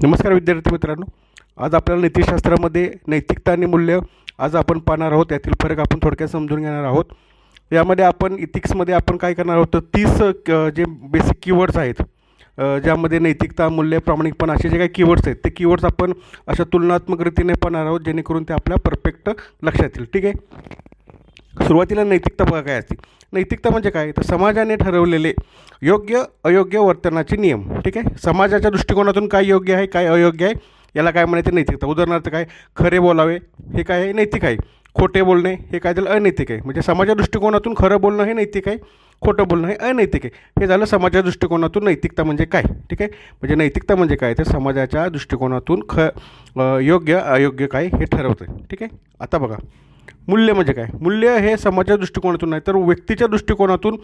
नमस्कार विद्यार्थी मित्रांनो. आज आपल्याला नीतिशास्त्रामध्ये नैतिकता आणि मूल्य आज आपण पाहणार आहोत. यातील फरक आपण थोडक्यात समजून घेणार आहोत. यामध्ये आपण इथिक्समध्ये आपण काय करणार आहोत तर 30 जे बेसिक कीवर्ड्स आहेत, ज्यामध्ये नैतिकता, मूल्य, प्रामाणिकपणा असे जे काही कीवर्ड्स आहेत ते कीवर्ड्स आपण अशा तुलनात्मक रीतीने पाहणार आहोत, जेणेकरून ते आपल्या परफेक्ट लक्षात येईल. ठीक आहे. सुरुवातीला नैतिकता बघा काय असते. नैतिकता म्हणजे काय तर समाजाने ठरवलेले योग्य अयोग्य वर्तनाचे नियम. ठीक आहे. समाजाच्या दृष्टिकोनातून काय योग्य आहे काय अयोग्य आहे याला काय म्हणायचं नैतिकता. उदाहरणार्थ काय खरे बोलावे हे काय आहे नैतिक आहे, खोटे बोलणे हे काय झालं अनैतिक आहे. म्हणजे समाजाच्या दृष्टिकोनातून खरं बोलणं हे नैतिक आहे, खोटं बोलणं हे अनैतिक आहे. हे झालं समाजाच्या दृष्टिकोनातून नैतिकता म्हणजे काय. ठीक आहे. म्हणजे नैतिकता म्हणजे काय तर समाजाच्या दृष्टिकोनातून योग्य अयोग्य काय हे ठरवतं. ठीक आहे. आता बघा मूल्य म्हणजे काय. मूल्य हे समाजाच्या दृष्टिकोनातून नाही तर व्यक्तीच्या दृष्टिकोनातून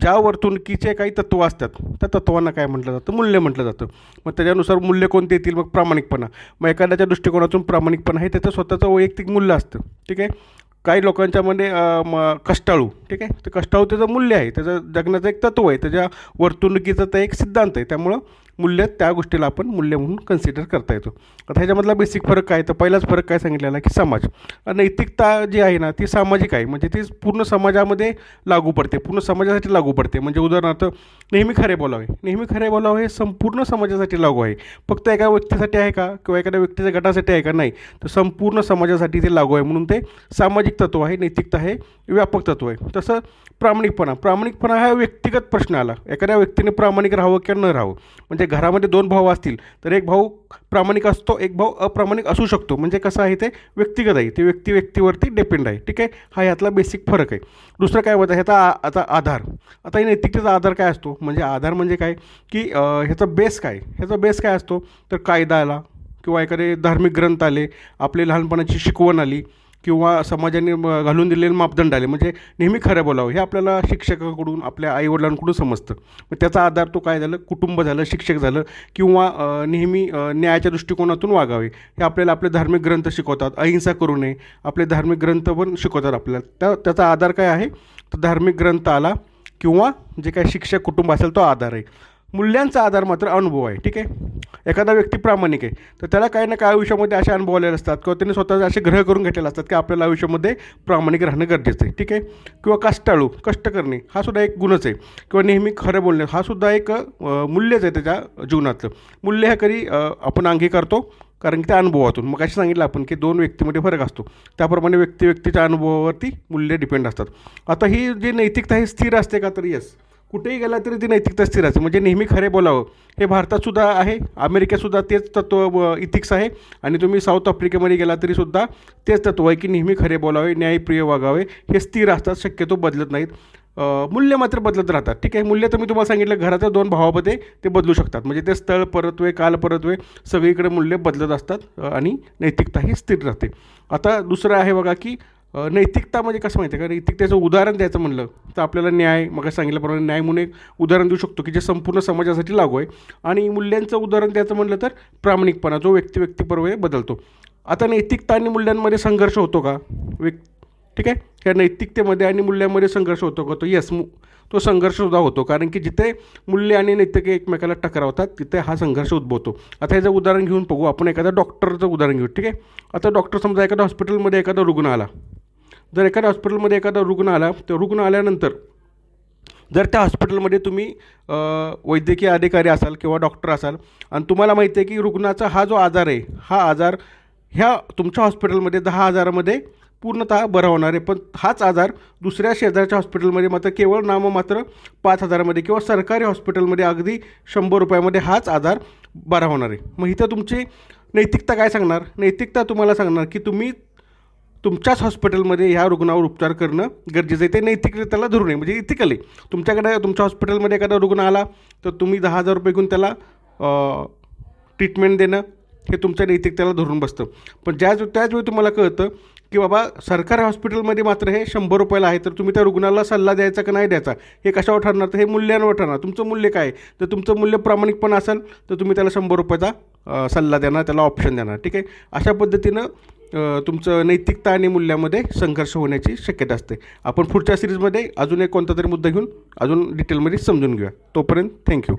ज्या वर्तणुकीचे काही तत्त्व असतात त्या तत्त्वांना काय म्हटलं जातं मूल्य म्हटलं जातं. मग त्याच्यानुसार मूल्य कोणते येतील मग प्रामाणिकपणा. मग एखाद्याच्या दृष्टिकोनातून प्रामाणिकपणा हे त्याचं स्वतःचं वैयक्तिक मूल्य असतं. ठीक आहे. काही लोकांच्यामध्ये कष्टाळू. ठीक आहे. ते कष्टाळू त्याचं मूल्य आहे, त्याचं जगण्याचं एक तत्त्व आहे, त्याच्या वर्तणुकीचं ते एक सिद्धांत आहे. त्यामुळं मूल्य त्या गोष्टीला आपण मूल्य म्हणून कन्सिडर करता येतो. आता ह्याच्यामधला बेसिक फरक काय तर पहिलाच फरक काय सांगितलेला की समाज. नैतिकता जी आहे ना ती सामाजिक आहे, म्हणजे ती पूर्ण समाजामध्ये लागू पडते, पूर्ण समाजासाठी लागू पडते. म्हणजे उदाहरणार्थ नेहमी खरे बोलावे, नेहमी खरे बोलावे हे संपूर्ण समाजासाठी लागू आहे. फक्त एका व्यक्तीसाठी आहे का किंवा एखाद्या व्यक्तीच्या गटासाठी आहे का नाही, तर संपूर्ण समाजासाठी ते लागू आहे. म्हणून ते सामाजिक तत्व आहे. नैतिकता हे व्यापक तत्व आहे. तसं प्रामाणिकपणा. प्रामाणिकपणा हा व्यक्तिगत प्रश्न आला. एखाद्या व्यक्तीने प्रामाणिक राहावं किंवा न राहावं. म्हणजे घरामध्ये दोन भाऊ असतील तर एक भाऊ प्रामाणिक असतो, एक भाऊ अप्रामाणिक असू शकतो. म्हणजे कसं आहे ते व्यक्तिगत आहे, ते व्यक्तीवरती डिपेंड आहे. ठीक आहे. हा यातला बेसिक फरक आहे. दुसरं काय होतं ह्याचा आता आधार. आता ही नैतिकतेचा आधार काय असतो म्हणजे आधार म्हणजे काय की ह्याचा बेस काय. ह्याचा बेस काय असतो तर कायदा आला किंवा एखादे धार्मिक ग्रंथ आले, आपली लहानपणाची शिकवण आली किंवा समाजाने घालून दिलेले मापदंड आले. म्हणजे नेहमी खरं बोलावं हे आपल्याला शिक्षकाकडून आपल्या आईवडिलांकडून समजतं. मग त्याचा आधार तो काय झालं कुटुंब झालं, शिक्षक झालं किंवा नेहमी न्यायाच्या दृष्टिकोनातून वागावे हे आपल्याला आपले धार्मिक ग्रंथ शिकवतात. अहिंसा करू नये आपले धार्मिक ग्रंथ पण शिकवतात आपल्याला. त्याचा आधार काय आहे तर धार्मिक ग्रंथ आला किंवा जे काही शिक्षक कुटुंब असेल तो आधार आहे. मूल्यांचा आधार मात्र अनुभव आहे. ठीक आहे. एखादा व्यक्ती प्रामाणिक आहे तर त्याला काही ना काही आयुष्यामध्ये असे अनुभव आलेले असतात किंवा त्याने स्वतःचे असे ग्रह करून घेतलेले असतात की आपल्याला आयुष्यामध्ये प्रामाणिक राहणं गरजेचं आहे. ठीक आहे. किंवा कष्टाळू, कष्ट करणे हा सुद्धा एक गुणच आहे. किंवा नेहमी खरं बोलणे हा सुद्धा एक मूल्यच आहे त्याच्या जीवनातलं. मूल्य हे कधी आपण अंगीकारतो कारण की त्या अनुभवातून. मग असे सांगितलं आपण की दोन व्यक्तीमध्ये फरक असतो, त्याप्रमाणे व्यक्तीच्या अनुभवावरती मूल्य डिपेंड असतात. आता ही जी नैतिकता ही स्थिर असते का तर येस, कुठेही गेला तरी ती नैतिकता स्थिर असते. म्हणजे नेहमी खरे बोलावं हे भारतातसुद्धा आहे, अमेरिकेतसुद्धा तेच तत्व इथिक्स आहे. आणि तुम्ही साऊथ आफ्रिकेमध्ये गेला तरीसुद्धा तेच तत्व आहे की नेहमी खरे बोलावे, न्यायप्रिय वागावे. हे स्थिर असतात, शक्यतो बदलत नाहीत. मूल्य मात्र बदलत राहतात. ठीक आहे. मूल्य तर मी तुम्हाला सांगितलं घराच्या दोन भावामध्ये ते बदलू शकतात. म्हणजे ते स्थळ परत्वे, काल परत्वे सगळीकडे मूल्य बदलत असतात आणि नैतिकता ही स्थिर राहते. आता दुसरं आहे बघा की नैतिकता म्हणजे कसं माहिती आहे का. नैतिकतेचं उदाहरण द्यायचं म्हणलं तर आपल्याला न्याय, मग सांगितल्याप्रमाणे न्याय म्हणून एक उदाहरण देऊ शकतो की जे संपूर्ण समाजासाठी लागू आहे. आणि मूल्यांचं उदाहरण द्यायचं म्हणलं तर प्रामाणिकपणा जो व्यक्तीपरवे बदलतो. आता नैतिकता आणि मूल्यांमध्ये संघर्ष होतो का ठीक आहे. ह्या नैतिकतेमध्ये आणि मूल्यांमध्ये संघर्ष होतो का तो येस, तो संघर्षसुद्धा होतो. कारण की जिथे मूल्य आणि नैतिक एकमेकाला टकरावतात तिथे हा संघर्ष उद्भवतो. आता ह्याचं उदाहरण घेऊन बघू आपण. एखाद्या डॉक्टरचं उदाहरण घेऊ. ठीक आहे. आता डॉक्टर समजा एखाद्या हॉस्पिटलमध्ये एखादा रुग्ण आला. जर एखाद्या हॉस्पिटलमध्ये एखादा रुग्ण आला तर रुग्ण आल्यानंतर जर त्या हॉस्पिटलमध्ये तुम्ही वैद्यकीय अधिकारी असाल किंवा डॉक्टर असाल आणि तुम्हाला माहिती आहे की रुग्णाचा हा जो आजार आहे हा आजार ह्या तुमच्या हॉस्पिटलमध्ये 10,000मध्ये पूर्णतः बरा होणार आहे, पण हाच आजार दुसऱ्या शेजारच्या हॉस्पिटलमध्ये मात्र केवळ नाममात्र 5,000मध्ये किंवा सरकारी हॉस्पिटलमध्ये अगदी 100 रुपयामध्ये हाच आजार बरा होणार आहे. मग इथं तुमची नैतिकता काय सांगणार. नैतिकता तुम्हाला सांगणार की तुम्ही तुमच्याच हॉस्पिटलमध्ये ह्या रुग्णावर उपचार करणं गरजेचं आहे. ते नैतिकतेला धरून आहे, म्हणजे इथिकल आहे. तुमच्याकडे तुमच्या हॉस्पिटलमध्ये एखादा रुग्ण आला तर तुम्ही 10,000 रुपये घेऊन त्याला ट्रीटमेंट देणं हे तुमच्या नैतिकतेला धरून बसतं. पण त्याचवेळी तुम्हाला कळतं की बाबा सरकारी हॉस्पिटलमध्ये मात्र हे 100 रुपयाला आहे, तर तुम्ही त्या रुग्णाला सल्ला द्यायचा का नाही द्यायचा हे कशावर ठरणार तर हे मूल्यांवर ठरणार. तुमचं मूल्य काय. तर तुमचं मूल्य प्रामाणिकपणा असेल तर तुम्ही त्याला 100 रुपयाचा सल्ला देणार, त्याला ऑप्शन देणार. ठीक आहे. अशा पद्धतीनं तुमचं नैतिकता आणि मूल्यामध्ये संघर्ष होण्याची शक्यता असते. आपण पुढच्या सिरीजमध्ये अजून एक कोणता तरी मुद्दा घेऊन अजून डिटेलमध्ये समजून घेऊया. तोपर्यंत थँक्यू.